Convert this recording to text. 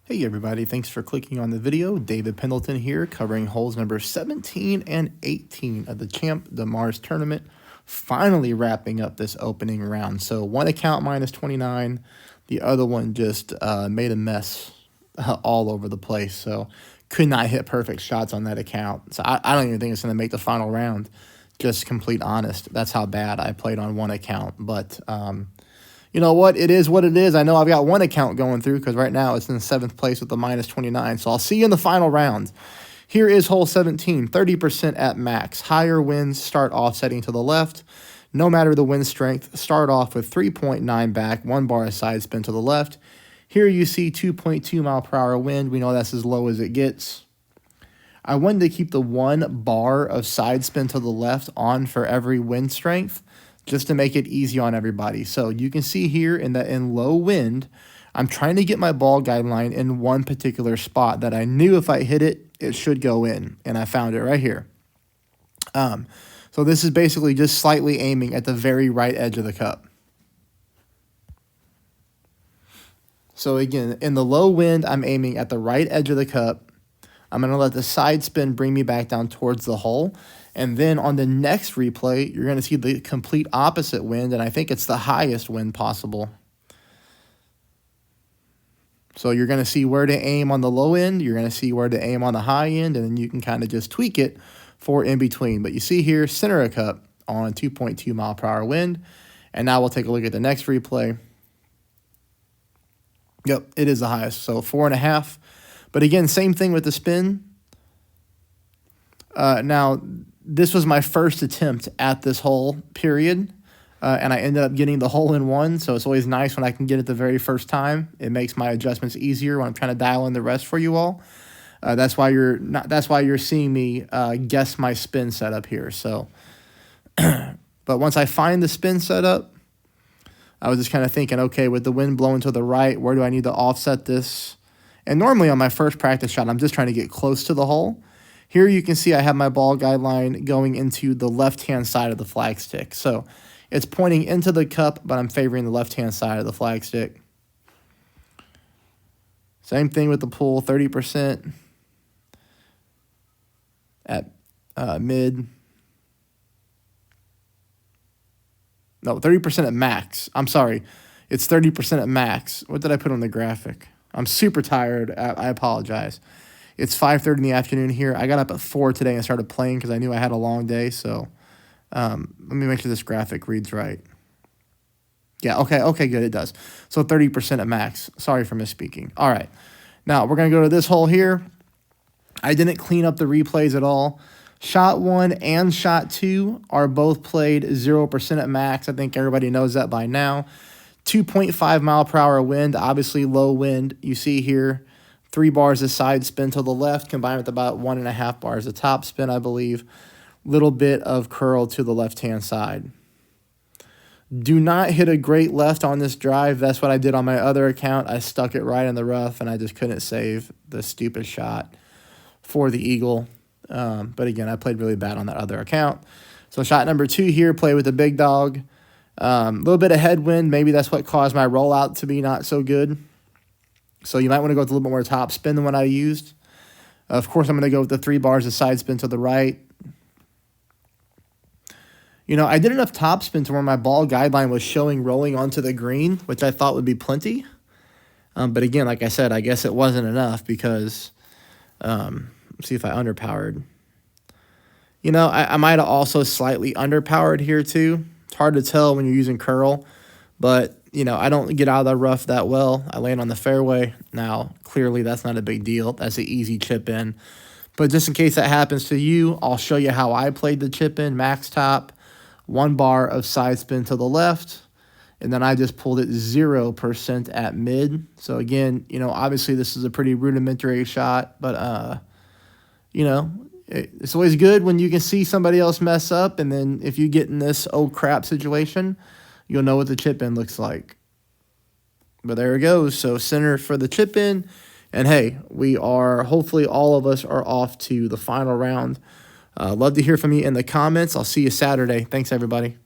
Hey everybody, thanks for clicking on the video. David Pendleton here, covering holes number 17 and 18 of the Champ de Mars tournament. Finally wrapping up this opening round. So one account minus 29, the other one just made a mess all over the place. So could not hit perfect shots on that account. So I don't even think it's going to make the final round. Just complete honest. That's how bad I played on one account. But you know what? It is what it is. I know I've got one account going through because right now it's in 7th place with the minus 29. So I'll see you in the final round. Here is hole 17, 30% at max. Higher winds start offsetting to the left. No matter the wind strength, start off with 3.9 back, 1 bar of side spin to the left. Here you see 2.2 mile per hour wind. We know that's as low as it gets. I wanted to keep the 1 bar of side spin to the left on for every wind strength, just to make it easy on everybody. So you can see here in low wind, I'm trying to get my ball guideline in one particular spot that I knew if I hit it, it should go in. And I found it right here. So this is basically just slightly aiming at the very right edge of the cup. So again, in the low wind, I'm aiming at the right edge of the cup. I'm going to let the side spin bring me back down towards the hole. And then on the next replay, you're going to see the complete opposite wind, and I think it's the highest wind possible. So you're going to see where to aim on the low end, you're going to see where to aim on the high end, and then you can kind of just tweak it for in between. But you see here, center of cup on 2.2 mile per hour wind. And now we'll take a look at the next replay. Yep, it is the highest, so 4.5. But again, same thing with the spin. Now, this was my first attempt at this hole, period, and I ended up getting the hole in one, so it's always nice when I can get it the very first time. It makes my adjustments easier when I'm trying to dial in the rest for you all. That's why you're seeing me guess my spin setup here. So, but once I find the spin setup, I was just kind of thinking, okay, with the wind blowing to the right, where do I need to offset this? And normally on my first practice shot, I'm just trying to get close to the hole. Here you can see I have my ball guideline going into the left-hand side of the flag stick. So it's pointing into the cup, but I'm favoring the left-hand side of the flag stick. Same thing with the pool, 30% at mid. No, 30% at max. I'm sorry. It's 30% at max. What did I put on the graphic? I'm super tired. I apologize. It's 5:30 in the afternoon here. I got up at 4 today and started playing because I knew I had a long day. So let me make sure this graphic reads right. Yeah, okay, good, it does. So 30% at max. Sorry for misspeaking. All right. Now we're going to go to this hole here. I didn't clean up the replays at all. Shot 1 and shot 2 are both played 0% at max. I think everybody knows that by now. 2.5 mile per hour wind, obviously low wind. You see here 3 bars of side spin to the left, combined with about 1.5 bars of top spin, I believe. Little bit of curl to the left-hand side. Do not hit a great left on this drive. That's what I did on my other account. I stuck it right in the rough, and I just couldn't save the stupid shot for the eagle. But again, I played really bad on that other account. So shot number 2 here, play with the big dog. A little bit of headwind. Maybe that's what caused my rollout to be not so good. So you might want to go with a little bit more top spin than what I used. Of course, I'm going to go with the 3 bars of side spin to the right. You know, I did enough top spin to where my ball guideline was showing rolling onto the green, which I thought would be plenty. But again, like I said, I guess it wasn't enough because, let's see if I underpowered. You know, I might have also slightly underpowered here too. It's hard to tell when you're using curl, but you know, I don't get out of the rough that well. I land on the fairway. Now, clearly that's not a big deal. That's an easy chip in. But just in case that happens to you, I'll show you how I played the chip in. Max top, 1 bar of side spin to the left. And then I just pulled it 0% at mid. So again, you know, obviously this is a pretty rudimentary shot. But, you know, it's always good when you can see somebody else mess up. And then if you get in this oh crap situation, you'll know what the chip in looks like. But there it goes. So center for the chip in. And hey, hopefully all of us are off to the final round. Love to hear from you in the comments. I'll see you Saturday. Thanks, everybody.